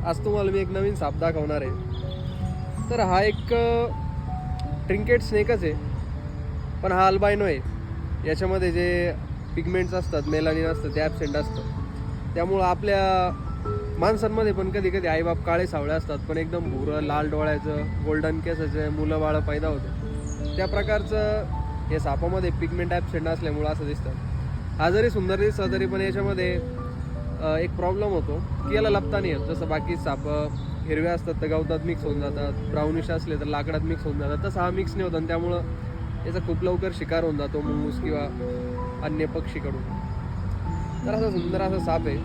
आज तुम्हाला मी एक नवीन साप दाखवणार आहे. तर हा एक ट्रिंकेट स्नेकच आहे, पण हा अल्बायनो आहे. याच्यामध्ये जे पिगमेंट्स असतात, मेलानिन असतं, ते ॲबसेंट असतं. त्यामुळं आपल्या माणसांमध्ये पण कधी कधी आईबाप काळे सावळे असतात, पण एकदम भुरं लाल डोळ्याचं गोल्डन केसाचं मुलं बाळं पैदा होतं. त्या प्रकारचं हे सापामध्ये पिगमेंट ॲबसेंट असल्यामुळं असं दिसतं. हा जरी सुंदर दिसला तरी पण याच्यामध्ये एक प्रॉब्लेम होतो की याला लपता नाही येत. जसं बाकी साप हिरव्या असतात तर गवतात मिक्स होऊन जातात, ब्राउनिश असले तर लाकडात मिक्स होऊन जातात, तसं हा मिक्स नाही होत आणि त्यामुळं याचा खूप लवकर शिकार होऊन जातो मुंगूस किंवा अन्य पक्षीकडून. तर असा सुंदर असा साप आहे.